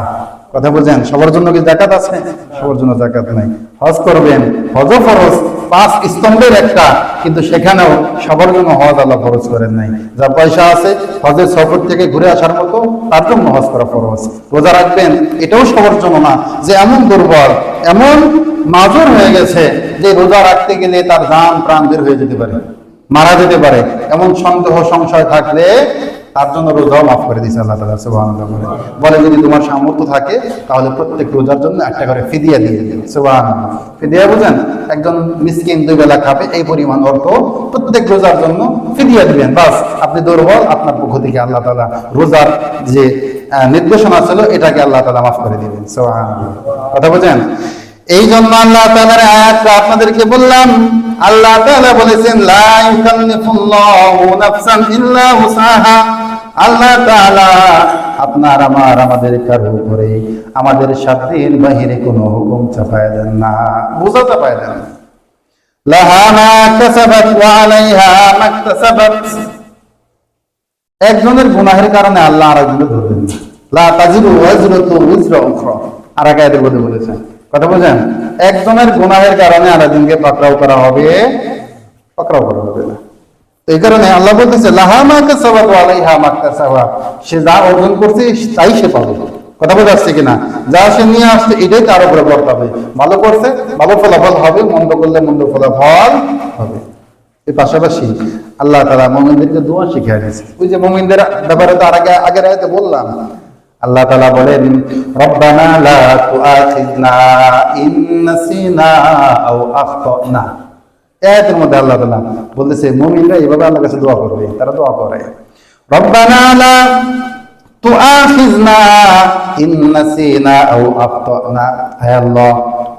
কথা বলছেন? সবার জন্য কি যাকাত আছে? সবার জন্য যাকাত নাই। হজ করবেন, হজ ফরজ, 5 স্তম্ভের একটা, কিন্তু সেখানেও সবার জন্য হজ আল্লাহ ফরজ করেন নাই। যার পয়সা আছে, হজের সফর থেকে ঘুরে আসার মতো, তার জন্য হজ করা ফরজ। রোজা রাখবেন, এটাও সবার জন্য না, যে এমন দুর্বল, এমন মাজুর হয়ে গেছে যে রোজা রাখতে গেলে তার জান প্রাণ বের হয়ে যেতে পারে, মারা যেতে পারে, এমন সন্দেহ সংশয় থাকলে তার জন্য রোজাও মাফ করে দিয়েছে আল্লাহ তাআলা, সুবহানাল্লাহ। বলে যদি তোমার সামর্থ্য থাকে তাহলে প্রত্যেক রোজার জন্য একটা করে ফিদিয়া দিয়ে দিবে, সুবহানাল্লাহ। ফিদিয়া বুঝেন? একজন মিসকিন 2 বেলা খাবে, এই পরিমাণ অর্থ প্রত্যেক রোজার জন্য ফিদিয়া দিবেন, বাস। আপনি দুর্বল, আপনার পক্ষ থেকে আল্লাহ তাআলা রোজার যে নির্দেশনা ছিল এটাকে আল্লাহ তাআলা মাফ করে দিবেন, সুবহানাল্লাহ। কথা বুঝেন? এই জন্য আল্লাহ তাআলার আয়াতটা আপনাদেরকে বললাম। আল্লাহ তাআলা বলেছেন লা ইউকাল্লিফুল্লাহু নাফসান ইল্লা উসআহা, আল্লাহ তাআলা আপনার আমাদের কারো উপরে আমাদের সাধ্যের বাহিরে কোনো হুকুম চাপায় দেন না, বোঝা চাপায় দেন না। লাহা মা কাসাবাত ওয়া আলাইহা মাকতাসাবাত, একজনের গুনাহের কারণে আল্লাহ আরেকজনকে ধরবেন না। লা তাজিরু ওয়াজরাতু উযরা উখরা, আরেক আয়াতে বলেছেন। কথা বুঝেন? একজনের গুনাহের কারণে আরেকজনকে পাকড়াও করা হবে না। এই কারণে আল্লাহ বলতেছে লাহা মা কাসাবাত ওয়া আলাইহা মাকতাসাবাত, সে যা অর্জন করছে তাই সে পাবে। কথা বোঝা যাচ্ছে কিনা? যা সে নিয়ে আসছে এটাই তার উপরে বর্তাবে। ভালো করছে ভালো ফলাফল হবে, মন্দ করলে মন্দ ফলাফল হবে। এর পাশাপাশি আল্লাহ তাআলা মুমিনদেরকে দোয়া শিখিয়ে দিয়েছে। ওই যে মুমিনদের ব্যাপারে তো আগের আয়াতে বললাম, আল্লাহ তাআলা বলেন রব্বানা লা তুআখিযনা ইন নাসিনা আও আখতানা। আয়াতের মধ্যে আল্লাহ তাআলা বলতেছে মুমিনরা এইভাবে আল্লাহর কাছে দোয়া করবে, তারা দোয়া করে রব্বানা লা তুআখিযনা ইন নাসিনা আও আখতানা। হে আল্লাহ,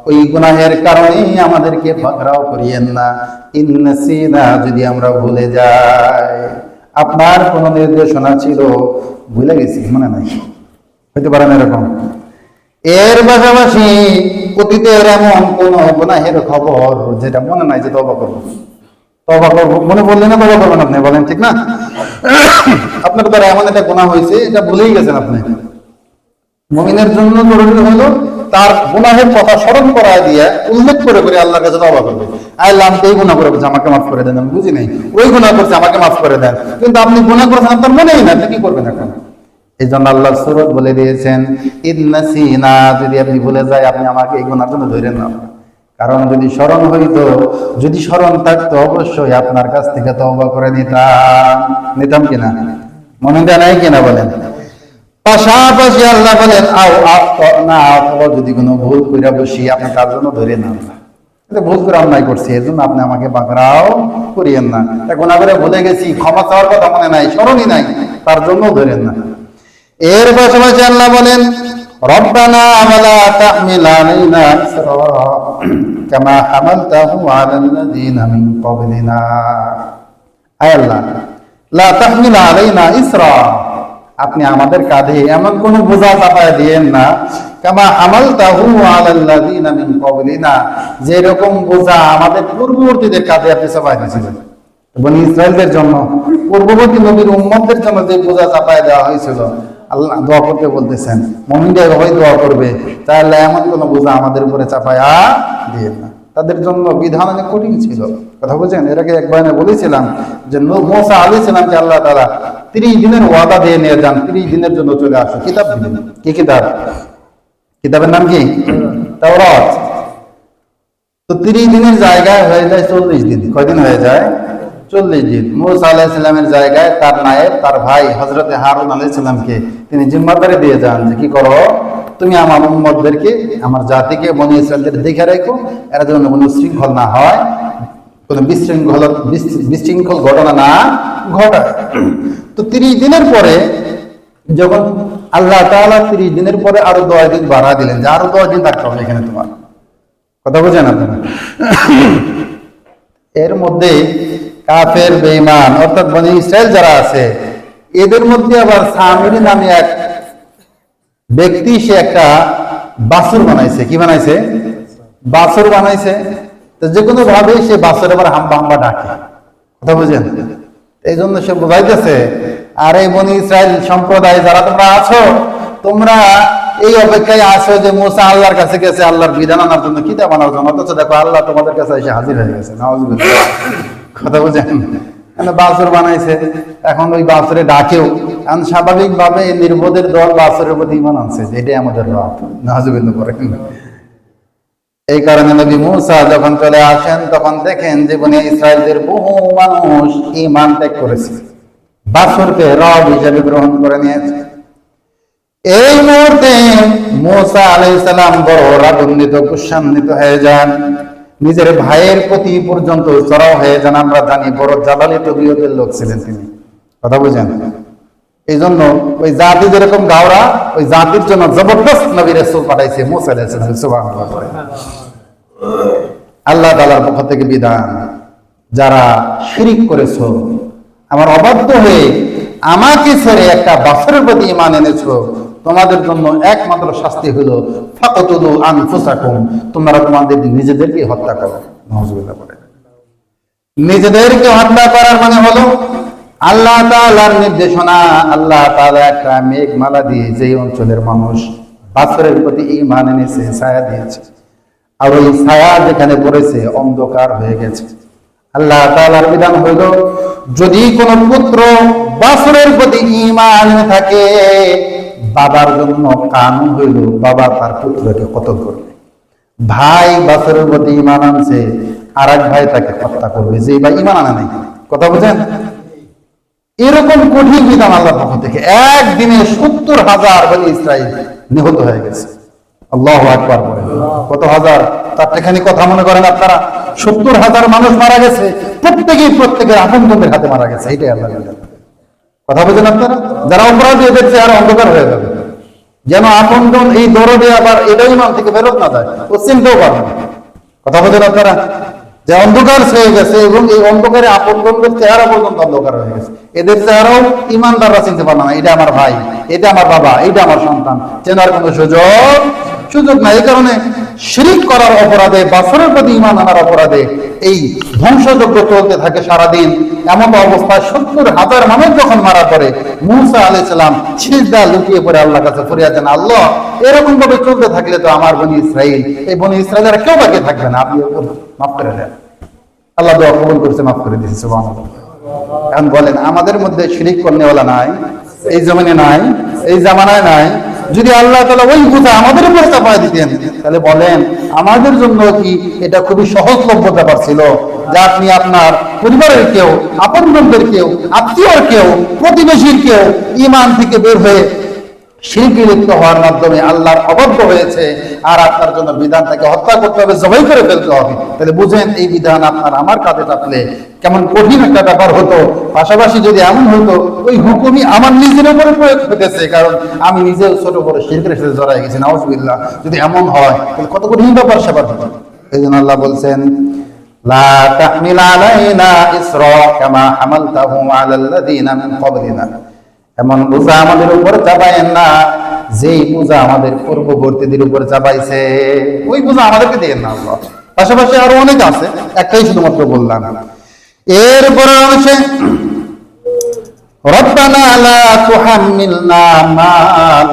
ওই গুনাহের কারণে আমাদেরকে পাকড়াও করিয়েন না। ইন নাসিনা, যদি আমরা ভুলে যাই, আপনার কোন নির্দেশনা ছিল ভুলে গেছি, মনে নাই, হইতে পারে না এরকম। এর পাশাপাশি অতীতের এমন কোন গুনাহের খবর যেটা মনে নাই যে তওবা করবো, মনে বললেন না তওবা করবেন আপনি, বলেন ঠিক না? আপনার দ্বারা এমন একটা গুনাহ হয়েছে, এটা ভুলেই গেছেন আপনি। মুমিনের জন্য জরুরি হলো তার গুনাহের কথা স্মরণ করায় দিয়ে উল্লেখ করে করে আল্লাহর কাছে তওবা করবে। আল্লাহ, আমি এই গুনাহ করেছি, আমাকে মাফ করে দেন, আমি বুঝি নাই, ওই গুনাহ করছি, আমাকে মাফ করে দেন। কিন্তু আপনি গুনাহ করেছেন, আপনার মনেই না, আপনি কি করবেন এখন? এই জন্য আল্লাহ সূরাত বলে দিয়েছেন ইন নাসিনা, যদি আপনি ভুলে যায়, আপনি আমাকে এই গুনার জন্য ধরেন না। কারণ যদি স্মরণ হইতো, যদি স্মরণ থাকতো, অবশ্যই আপনার কাছ থেকে তওবা করে নিতাম কিনা? মনে দেয় নাই কিনা বলেন? পাশাপাশি আল্লাহ বলেন আও আখতানা, অথবা যদি কোনো ভুল কইরা বসি, আপনি তার জন্য ধরে না, এটা ভুল করে অন্যায় করছি, এর জন্য আপনি আমাকে পাকড়াও করিয়েন না। গুনাহ করে ভুলে গেছি, ক্ষমা চাওয়ার কথা মনে নাই, স্মরণই নাই, তার জন্য ধরেন না। এর পাশাপাশি আল্লাহ বলেন রব্বানা ওয়ালা তাহমিল আলাইনা ইসরা কামা হামালতাহু আলাল্লাযিনা মিন ক্বাবলিনা। আয় আল্লাহ, লা তাহমিল আলাইনা ইসরা, আপনি আমাদের কাঁধে এমন কোন বোঝা চাপায় দিয়েন না, কামা হামালতাহু আলাল্লাযিনা মিন ক্বাবলিনা, যে রকম বোঝা আমাদের পূর্ববর্তীদের কাঁধে আপনি চাপায় দিয়েছিলেন। বনি ইসরাইলদের জন্য, পূর্ববর্তী নবীর উম্মতদের জন্য যে বোঝা চাপায় দেওয়া হয়েছিল, আল্লাহ দোয়া করতে বলতেছেন মুমিনরা এভাবেই দোয়া করবে, তাহলে এমন কোন বোঝা আমাদের উপরে চাপায়া দিয়েন না। তাদের জন্য বিধান অনেক কঠিন ছিল, কথা বলছেন। এর আগে এক বয়ানে বলেছিলাম যে মুসা আলাইহিস সালামকে আল্লাহ তাআলা 30 দিনের ওয়াদা দিয়ে নিয়ে যান, 30 দিনের জন্য চলে আসো, কিতাব দিলেন। কি কিতাব? কিতাবের নাম কি? তাওরাত। তো 30 দিনের জায়গায় হয়ে যায় 40 দিন। কয়দিন হয়ে যায়? 40 দিন। মুসা আলাইহিস সালামের জায়গায় তার নায়েব, তার ভাই হযরতে হারুন আলাইহিস সালামকে তিনি জিম্মাদারি দিয়ে যান যে কি করো, তুমি আমার উম্মতদেরকে, আমার জাতিকে, বনি ইসরাইলদের দেখে রাখো, এরা যেন কোনো শৃঙ্খল না হয়, কোনো বিশৃঙ্খল ঘটনা না ঘটায়। তো 30 দিনের পরে যখন আল্লাহ তাআলা 30 দিনের পরে আরো 10 দিন বাড়া দিলেন, যে আরো 10 দিন থাকতে হবে এখানে, তোমার কথা বুঝেন আপনারা। এর মধ্যে কাফের, বেঈমান, অর্থাৎ বনি ইসরাইল যারা আছে, এদের মধ্যে আবার সামিরি নামে এক ব্যক্তি, সে একটা বাছুর বানাইছে। কি বানাইছে? বাছুর বানাইছে। তো যে কোনো ভাবে সে বাছুর আবার হাম্বা হাম্বা ডাকে, কথা বুঝেন। এই জন্য সে বোঝাইতেছে, আর এই বনি ইসরাইল সম্প্রদায় যারা তোমরা আছো, তোমরা এই অপেক্ষায় আছো যে মুসা আল্লাহর কাছে গেছে আল্লাহর বিধান আনার জন্য, কিতাব আনার জন্য, অথচ দেখো আল্লাহ তোমাদের কাছে এসে হাজির হয়ে গেছে। নাউযুবিল্লাহ, কথা বুঝেন। বাছুর বানাইছে, এখন ওই বাছুরে ডাকেও, কারণ স্বাভাবিক ভাবে নির্বোধের দল বাছুরের প্রতি ঈমান আনছে, এটাই আমাদের রব। নাউযুবিল্লাহ পড়েন। এই কারণে নবী মুসা যখন চলে আসেন, তখন দেখেন যে বনি ইসরাইলদের বহু মানুষ ঈমান ত্যাগ করেছে, বাছুরকে রব হিসেবে গ্রহণ করে নিয়েছে। এই মুহূর্তে মুসা আলাইহিস সালাম বড় রাগান্বিত, গুসান্বিত হয়ে যান, নিজের ভাইয়ের প্রতি পর্যন্ত চড়াও হয়ে যান। আমরা জানি বড় জালালি তবিয়তের লোক ছিলেন তিনি, কথা বুঝেন। এই জন্য ওই জাতি যেরকম গাওরা, ওই জাতির জন্য জবরদস্ত নবী রাসূল পাঠাইছে মুসা আলাইহিস সালাম। সুবহানাল্লাহ। আল্লাহ তাআলার পক্ষ থেকে বিধান, যারা শিরিক করেছো, আমার অবাধ্য হয়ে আমাকে ছেড়ে একটা বাছুরের প্রতি ঈমান এনেছো, তোমাদের জন্য একমাত্র শাস্তি হলো ফাকতুলু আনফুসাকুম, তোমরা তোমাদের নিজেদেরকে হত্যা করো। নাউযুবিল্লাহ বলে। নিজেদেরকে হত্যা করার মানে হলো আল্লাহ তাআলার নির্দেশনা। আল্লাহ তাআলা একটা মেঘমালা দিয়ে যেই অঞ্চলের মানুষ বাছুরের প্রতি ঈমান এনেছে, ছায়া দিয়েছে, আর ওই ছায়া যেখানে পড়েছে অন্ধকার হয়ে গেছে। আল্লাহ তাআলার বিধান হইল, যদি কোন পুত্র বাছুরের প্রতি ঈমান এনে থাকে, বাবার জন্য কানুন হইল বাবা তার পুত্রকে কতল করবে। ভাই বাছুরের প্রতি ঈমান আনছে, আর এক ভাই তাকে হত্যা করবে, যে ভাই ঈমান আনে নাই। কথা বুঝেন? এরকম কঠিন বিধান আল্লাহর পক্ষ থেকে। একদিনে 70,000 বনি ইসরাইল নিহত হয়ে গেছে। আল্লাহু আকবার বলেন। কত হাজার? তার এখানে কথা মনে করেন আপনারা? 70,000 মানুষ মারা গেছে, প্রত্যেকের আপনজনদের হাতে মারা গেছে। এইটাই আল্লাহ কথা বুঝেন আপনারা? যারা অপরাধী এদের চেহারা অন্ধকার হয়ে যাবে, যেন আপনজন এই দরদে আবার এটাই ইমান থেকে বেরোত না যায়, ও চিনতেও পারবে না। কথা বুঝেন আপনারা? যে অন্ধকার হয়ে গেছে এবং এই অন্ধকারে আপনজনদের চেহারা পর্যন্ত অন্ধকার হয়ে গেছে। এদের চেহারাও ইমানদাররা চিনতে পারবে না, এটা আমার ভাই, এটা আমার বাবা, এটা আমার সন্তান, চেনার কোনো সুযোগ নাই। এই কারণে শিরিক করার অপরাধে, বাছরের প্রতি ঈমান আনার অপরাধে এই ধ্বংসযজ্ঞ চলতে থাকে সারাদিন। এমন অবস্থায় 70,000 মানুষ যখন মারা পড়ে, মূসা আলাইহিস সালাম সিজদা লুটিয়ে পড়ে আল্লাহর কাছে ফরিয়াদ জানান, আল্লাহ এরকম ভাবে চলতে থাকলে তো আমার বনি ইসরাইল, এই বনি ইসরাইলের কেউ বাকি থাকবে না, আপনি মাফ করে দেন। আল্লাহ দোয়া কবুল করেছে, মাফ করে দিয়েছে। সুবহানাল্লাহ। এখন বলেন, আমাদের মধ্যে শিরিক করনেওয়ালা নাই? এই জমিনে নাই, এই জামানায় নাই। যদি আল্লাহ তাআলা ওই বোঝা আমাদের উপর চাপায় দিতেন, তাহলে বলেন আমাদের জন্য কি এটা খুবই সহজলভ্য ব্যাপার ছিল যে আপনি আপনার পরিবারের কেউ, আপনজনদের কেউ, আত্মীয়র কেউ, প্রতিবেশীর কেউ ঈমান থেকে বের হয়ে শিরকে লিপ্ত হওয়ার মাধ্যমে আল্লাহর অবাধ্য হয়েছে, আর আপনার জন্য বিধান তাকে হত্যা করতে হবে, জবাই করে ফেলতে হবে। তাহলে বুঝেন এই বিধান আপনার আমার কাঁধে চাপলে কেমন কঠিন একটা ব্যাপার হতো। পাশাপাশি যদি এমন হতো ওই হুকুমই আমার নিজের উপরে প্রয়োগ হতেছে, কারণ আমি নিজেও ছোট বড় শিরকের সাথে জড়াই গেছি, নাউজুবিল্লাহ। যদি এমন হয় তাহলে কত কঠিন ব্যাপার সেবার হতো। এই জন্য আল্লাহ বলছেন, লা তাহমিল আলাইনা ইসরা কামা হামালতাহু আলাল্লাযিনা মিন ক্বাবলিনা, এমন বোঝা আমাদের উপর চাপায়েন না যেই বোঝা আমাদের পূর্ববর্তীদের উপর চাপাইছে, ওই বোঝা আমাদেরকে দিয়েন না আল্লাহ। পাশাপাশি আরো অনেক আছে, একটাই শুধুমাত্র বললাম। এরপরে আছে রব্বানা লা তুহাম্মিলনা মা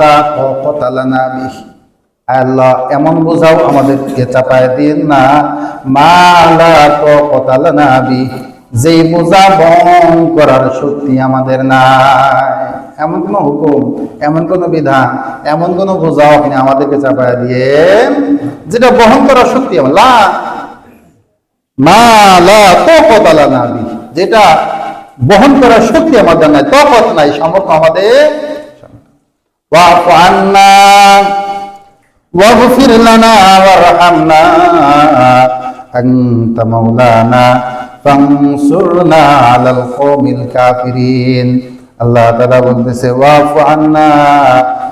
লা তাকাতা লানা বিহি, আল্লাহ এমন বোঝাও আমাদেরকে চাপায় দিন না, মা লা তাকাতা লানা বিহি, যেই বোঝা বহন করার শক্তি আমাদের নাই। এমন কোন হুকুম, এমন কোন বিধান, এমন কোন বোঝাও আপনি আমাদেরকে চাপায় দিয়ে যেটা বহন করার শক্তি যেটা বহন করার শক্তি আমাদের নাই, তকত নাই, সামর্থ্য আমাদের। ওয়াফু আন্না ওয়াগফির লানা ওয়ারহামনা আনতা মাওলানা ফানসুরনা আলাল কওমিল কাফিরিন। আল্লাহ তাআলা বলতেছে, ওয়াফু আন্না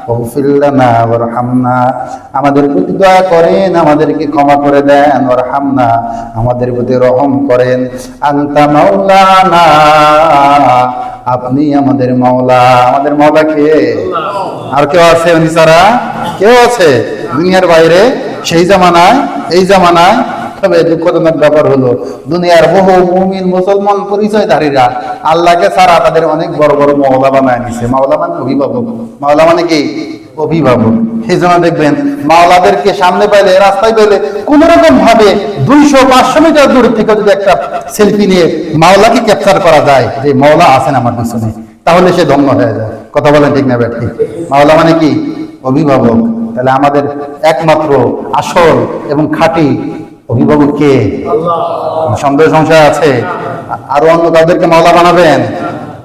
ওয়াগফির লানা ওয়ারহামনা, আমাদের প্রতি দয়া করেন, আমাদেরকে ক্ষমা করে দেন, ওয়ারহামনা, আমাদের প্রতি রহম করেন, আনতা মাওলানা, আপনি আমাদের মাওলা। আমাদের মাওলা কে? আর কেউ আছে উনি ছাড়া? কেউ আছে দুনিয়ার বাইরে? সেই জামানায়, এই জামানায়? তবে দুঃখজনক ব্যাপার হলো দুনিয়ার বহু মুমিন মুসলমান পরিচয়ধারীরা আল্লাহকে ছাড়া তাদের অনেক বড় বড় মাওলা বানায় নিছে। মাওলা মানে অভিভাবক, মাওলা মানে কি? অভিভাবক। সেই জন্য দেখবেন মাওলাদেরকে সামনে পাইলে, রাস্তায় পেলে কোন রকম ভাবে 200-500 মিটার দূর থেকে যদি একটা সেলফি নিয়ে মাওলাকে ক্যাপচার করা যায় যে মাওলা আছেন আমার পিছনে, তাহলে সে ধন্য হয়ে যায়। কথা বলেন ঠিক না ঠিক? মাওলা মানে কি? অভিভাবক। তাহলে আমাদের একমাত্র আসল এবং খাঁটি অভিভাবক কে? সন্দেহ সংশয় আছে? আরো অন্য কাউদেরকে মাওলা বানাবেন?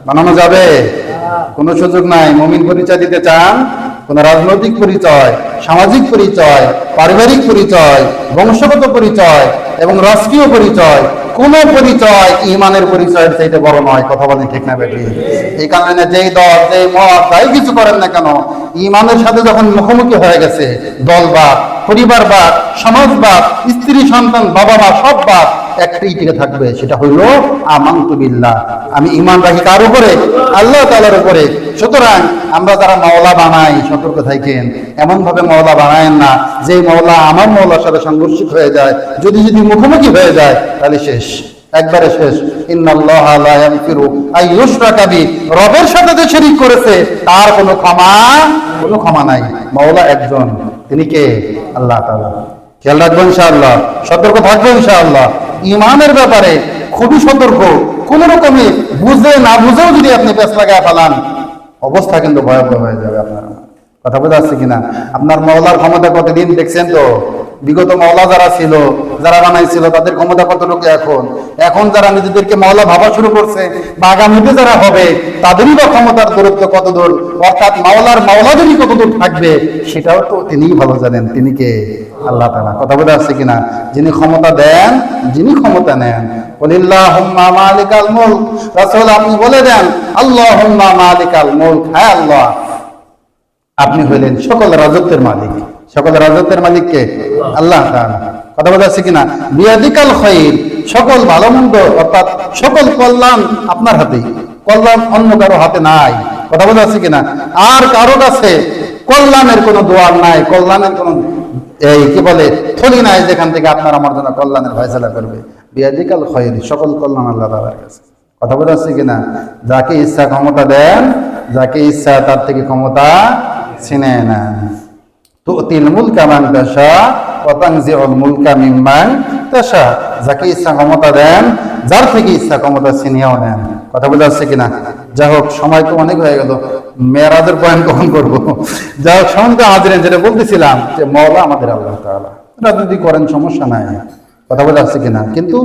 বানানো যাবে? কোনো সুযোগ নাই। মুমিন পরিচয় দিতে চান, কোন রাজনৈতিক পরিচয়, সামাজিক পরিচয়, পারিবারিক পরিচয়, বংশগত পরিচয় এবং রাষ্ট্রীয় পরিচয়, কোন পরিচয় ঈমানের পরিচয়ের চাইতে বড় নয়। কথা বলেন ঠিক না বেটি? এই কারণে যেই দল, যেই মত, যাই কিছু করেন না কেন, ঈমানের সাথে যখন মুখোমুখি হয়ে গেছে, দলবাদ, পরিবারবাদ, সমাজবাদ, স্ত্রী সন্তান, বাবা মা সব বাদ, একটাই টিকে থাকবে, সেটা হইল আমানতু বিল্লাহ, আমি ঈমান রাখি কার উপরে? আল্লাহ তাআলার উপরে। সুতরাং আমরা যারা মাওলা বানাই, সতর্ক থাকেন, এমন ভাবে মাওলা বানায়েন না যে মাওলা আমার মাওলার সাথে সাংঘর্ষিক হয়ে যায়। যদি মুখোমুখি হয়ে যায় তাহলে শেষ, একবারে শেষ। ইন্নাল্লাহা লা ইয়াগফিরু আন ইউশরাকা বিহি, রবের সাথে যে শিরক করেছে তার কোনো ক্ষমা নাই। মাওলা একজন, তিনি কে? আল্লাহ তাআলা। খেয়াল রাখবো ইনশাআল্লাহ, সতর্ক থাকবো ইনশাআল্লাহ। ঈমানের ব্যাপারে খুবই সতর্ক। কোন রকমে বুঝে না বুঝেও যদি আপনি পেছ লাগায় ফেলান, অবস্থা কিন্তু ভয়াবহ হয়ে যাবে আপনার। কথা বোঝা যাচ্ছে কিনা? আপনার মাওলার ক্ষমতা কতদিন দেখছেন তো? বিগত মাওলা যারা ছিল, যারা বানাইছিল, তাদের ক্ষমতা কতটুকু এখন? এখন যারা নিজেদেরকে মাওলা ভাবা শুরু করছে বা আগামীতে যারা হবে, তাদেরই বা ক্ষমতার দূরত্ব কত দূর, অর্থাৎ মাওলাদেরই কত দূর থাকবে, সেটাও তো তিনিই ভালো জানেন। তিনি কে? আল্লাহ তাআলা। কথা বলে আসছে কিনা? যিনি ক্ষমতা দেন, যিনি ক্ষমতা নেন। কুলিল্লাহুম্মা মালিকাল মুলক, রাসূল আপনি বলে দেন আল্লাহুম্মা মালিকাল মুলক, হ্যাঁ আল্লাহ, আপনি হইলেন সকল রাজত্বের মালিক। সকল রাজত্বের মালিক কে? আল্লাহ তাআলা। কথা বলে আসছে কিনা? বিয়াদিকাল খায়র, সকল ভালো মন্দ অর্থাৎ সকল কল্যাণ আপনার হাতেই, কল্যাণ অন্য কারো হাতে নাই। কথা বলে আসছে কিনা? আর কারো কাছে কল্যাণের কোনো দোয়ার নাই, কল্যাণের কোনো এই কি বলে থলি নাই যেখান থেকে আপনার আমার জন্য কল্যাণের ফয়সালা করবে। বিয়াদিকাল খায়র, সকল কল্যাণ আল্লাহ তাআলার কাছে। কথা বলে আসছে কিনা? যাকে ইচ্ছা ক্ষমতা দেন, যাকে ইচ্ছা তার থেকে ক্ষমতা ছিনে নেন। তুতিল মুলকা মান তাশা ওয়া তানজিউল মুলকা মিম্মান তাশা, যাকে ইচ্ছা ক্ষমতা দেন, যার থেকে ইচ্ছা ক্ষমতা ছিনিয়েও নেন। কথা বলে আসছে কিনা? যাই হোক, সময় তো অনেক হয়ে গেল, মেরাজের বয়ান কখন করব? যাই হোক, সম্বন্ধে হাজিরেন, যেটা বলতেছিলাম যে মওলা আমাদের আল্লাহ তাআলা। রাজনীতি করেন, সমস্যা নাই। কথা বলে আসছে কিনা? কিন্তু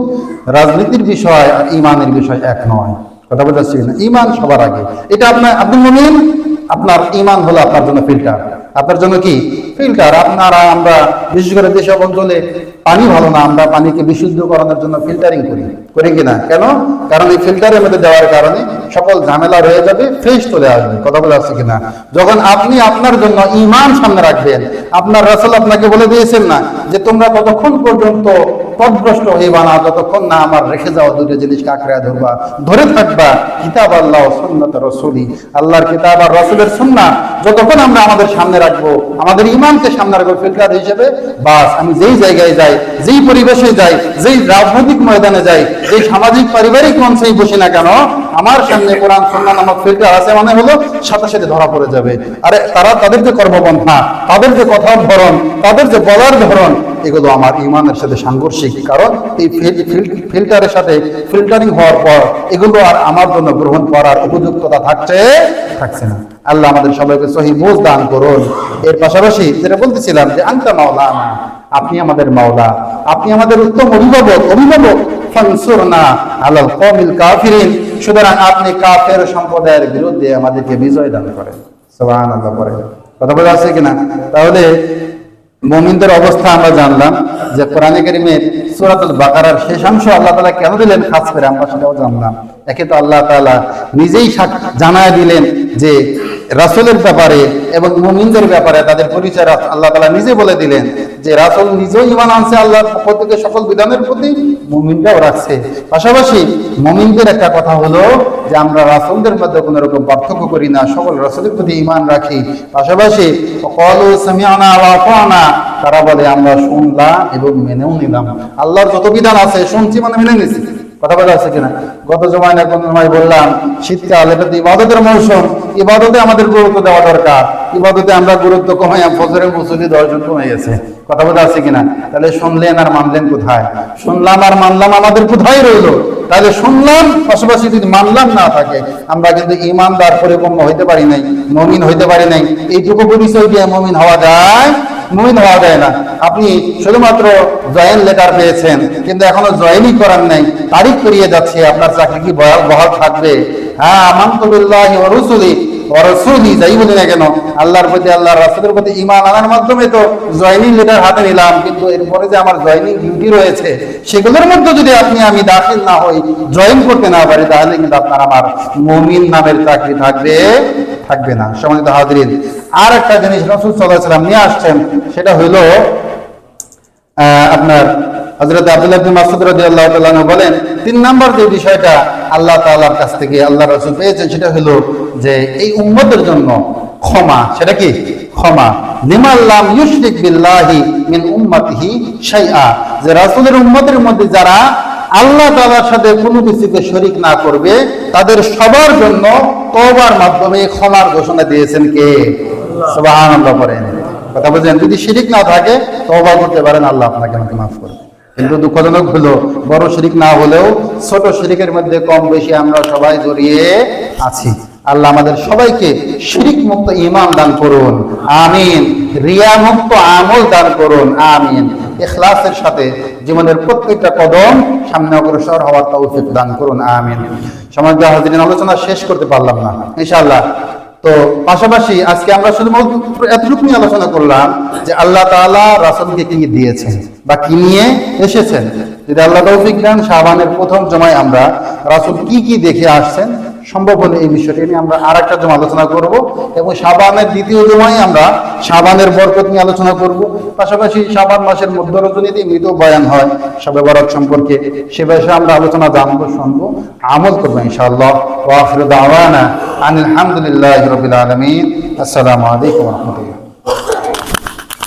রাজনীতির বিষয় আর ইমানের বিষয় এক নয়। কথা বলে আসছে কিনা? ইমান সবার আগে। এটা আপনি মুমিন, আপনার ইমান হলো আপনার জন্য ফিল্টার। আপনার জন্য কি? ফিল্টার। আমরা বিশেষ করে যেসব অঞ্চলে পানি ভালো না, আমরা পানিকে বিশুদ্ধ করানোর জন্য ফিল্টারিং করি কিনা? কেন? কারণ এই ফিল্টারের মধ্যে দেওয়ার কারণে সকল ঝামেলা রয়ে যাবে, ফ্রেশ চলে আসবে। কথা বলে আসছে কিনা? যখন আপনি আপনার জন্য ইমান সামনে রাখবেন, আপনার রাসূল আপনাকে বলে দিয়েছেন না যে তোমরা ততক্ষণ পর্যন্ত পথভ্রষ্ট হইবা না যতক্ষণ না আমার রেখে যাওয়া দুটো জিনিস কাকড়া ধরবা, ধরে থাকবা, কিতাব আল্লাহ ও সুন্নাত রাসূলি, আল্লাহর কিতাব আর রাসূলের সুন্নাহ যতক্ষণ আমরা আমাদের সামনে রাখবো, আমাদের ইমানকে সামনে রাখবো ফিল্টার হিসেবে, বাস আমি যেই জায়গায় যাই, যেই পরিবেশে যাই, যেই রাজনৈতিক ময়দানে যাই, যেই সামাজিক পারিবারিক মঞ্চেই বসি না কেন, আমার সামনে কোরআন সুন্নাহ নামক ফিল্টার আছে, মানে হলো সাথে সাথে ধরা পড়ে যাবে। আরে তাদের যে কর্মপন্থা, তাদের যে কথার ধরন, তাদের যে বলার ধরন, এগুলো আমার ইমানের সাথে সাংঘর্ষিক। কারণ এই ফিল্টারের সাথে ফিল্টারিং হওয়ার পর এগুলো আর আমার জন্য গ্রহণ করার উপযুক্ততা থাকছে না। আল্লাহ আমাদের সবাইকে সহিহ বুঝ দান করুন। এর পাশাপাশি যেটা বলতেছিলাম যে আনতা মাওলানা, আপনি আমাদের মাওলা, আপনি আমাদের উত্তম অভিভাবক। ফানসুরনা আলাল কওমিল কাফিরিন, সুতরাং আপনি কাফের সম্প্রদায়ের বিরুদ্ধে আমাদেরকে বিজয় দান করেন। সুবহানাল্লাহ। পরে কথা বলা আছে কিনা? তাহলে মুমিনদের অবস্থা আমরা জানলাম, যে কোরআনে কারীমের সূরাতুল বাকারার শেষাংশ আল্লাহ তাআলা কেন দিলেন খাস করে, আমরা সেটাও জানলাম। একে তো আল্লাহ তাআলা নিজেই জানায় দিলেন যে রাসূলের ব্যাপারে এবং মুমিনদের ব্যাপারে তাদের পরিচয় আল্লাহ তাআলা নিজে বলে দিলেন যে রাসূল নিজেও ঈমান আনছে আল্লাহর পক্ষ থেকে সকল বিধানের প্রতি, মুমিনরাও রাখছে। পাশাপাশি মুমিনদের একটা কথা হলো যে আমরা রাসূলদের মধ্যে কোনো রকম পার্থক্য করি না, সকল রাসূলের প্রতি ঈমান রাখি। পাশাপাশি ক্বালু সামি'না ওয়া আতা'না, তারা বলে আমরা শুনলাম এবং মেনেও নিলাম। আল্লাহর যত বিধান আছে শুনছি মানে মেনে নিছি। কথা বলা আছে কিনা? গত জমায় না কোন সময় বললাম শীতকাল, এটা তো ইবাদতের মৌসুম, ইবাদতে আমাদের গুরুত্ব দেওয়া দরকার। ইবাদতে আমরা গুরুত্ব কমাই, ফজরের মুসল্লি 10 জন কমে গেছে। কথা বলা আছে কিনা? তাহলে শুনলেন আর মানলেন কোথায়? শুনলাম আর মানলাম আমাদের কোথায় রইলো? তাহলে শুনলাম পাশাপাশি যদি মানলাম না থাকে, আমরা কিন্তু ইমানদার পরিপূর্ণ হইতে পারি নাই, মুমিন হইতে পারি নাই। এইটুকু পরিচয় দিয়ে মুমিন হওয়া যায়? মুমিন হওয়া যায় না। আপনি শুধুমাত্র জয়েন লেটার পেয়েছেন, কিন্তু এখনো জয়েনই করার নাই, তারিখ পেরিয়ে যাচ্ছে, আপনার চাকরি কি বহাল থাকবে? হ্যাঁ, আমানতু বিল্লাহি ওয়া রাসূলি, যাই বলি না কেন, আল্লাহর প্রতি, আল্লাহর রাসূলের প্রতি ঈমান আনার মাধ্যমে তো জয়েনিং লেটার হাতে নিলাম, কিন্তু এরপরে যে আমার জয়েনিং ডিউটি রয়েছে সেগুলোর মধ্যে যদি আমি দাখিল না হই, জয়েন করতে না পারি, তাহলে কিন্তু আপনার আমার মুমিন নামের চাকরি থাকবে না। সম্মানিত হাজিরিন, আর একটা জিনিস রাসূল সাল্লাল্লাহু আলাইহি ওয়াসাল্লাম নিয়ে আসছেন, সেটা হলো আপনার হযরত আব্দুল্লাহ ইবনে মাসউদ রাদিয়াল্লাহু তাআলা আনহু বলেন, 3 নাম্বার যে বিষয়টা আল্লাহ তাআলার কাছ থেকে আল্লাহ রাসূল পেয়েছেন, সেটা হলো যে এই উম্মতের জন্য ক্ষমা। সেটা কি? ক্ষমা। লিমান লাম ইউশরিক বিল্লাহি মিন উম্মতিহি শাইআ, যে রাসূলের উম্মতের মধ্যে যারা আল্লাহ তাআলার সাথে কোনো কিছুকে শরীক না করবে, তাদের সবার জন্য তওবার মাধ্যমে ক্ষমার ঘোষণা দিয়েছেন কে? সুবহানাল্লাহ। পড়েন কথা বলেন, যদি শিরিক না থাকে তওবা করতে পারেন, আল্লাহ আপনাকে আমাকে মাফ করবে। কিন্তু দুঃখজনক হলো বড় শিরিক না হলেও ছোট শিরিকের মধ্যে কম বেশি আমরা সবাই জড়িয়ে আছি। আল্লাহ আমাদের সবাইকে শিরিক মুক্ত ঈমান দান করুন, আমিন। রিয়া মুক্ত আমল দান করুন, আমিন। ইখলাসের সাথে জীবনের প্রত্যেকটা কদম সামনে অগ্রসর হওয়ার তৌফিক দান করুন, আমিন। সম্মানিত হাজিরিন, আলোচনা শেষ করতে পারলাম না ইনশাআল্লাহ। তো পাশাপাশি আজকে আমরা শুধুমাত্র এতটুকু নিয়ে আলোচনা করলাম যে আল্লাহ তাআলা রাসূলকে কি দিয়েছেন বা কি নিয়ে এসেছেন। যদি আল্লাহ তৌফিক দেন, শাবানের প্রথম জমায় আমরা রাসূল কি কি দেখে আসছেন, সম্ভব হলে এই বিষয়টি নিয়ে আমরা আরেকটা জমা আলোচনা করব, এবং শাবানের দ্বিতীয় জমায় আমরা শাবানের বরকত নিয়ে আলোচনা করব। পাশাপাশি শাবান মাসের মধ্য রজনীতে মৃত বয়ান হয় শবে বরাত সম্পর্কে, সে বিষয়ে আমরা আলোচনা জানবো, শুনবো, আমল করবো ইনশাআল্লাহ। ওয়া আখিরু দাওয়ানা আনিল হামদুলিল্লাহি রাব্বিল আলামিন। আসসালামু আলাইকুম ওয়া রাহমাতুল্লাহ।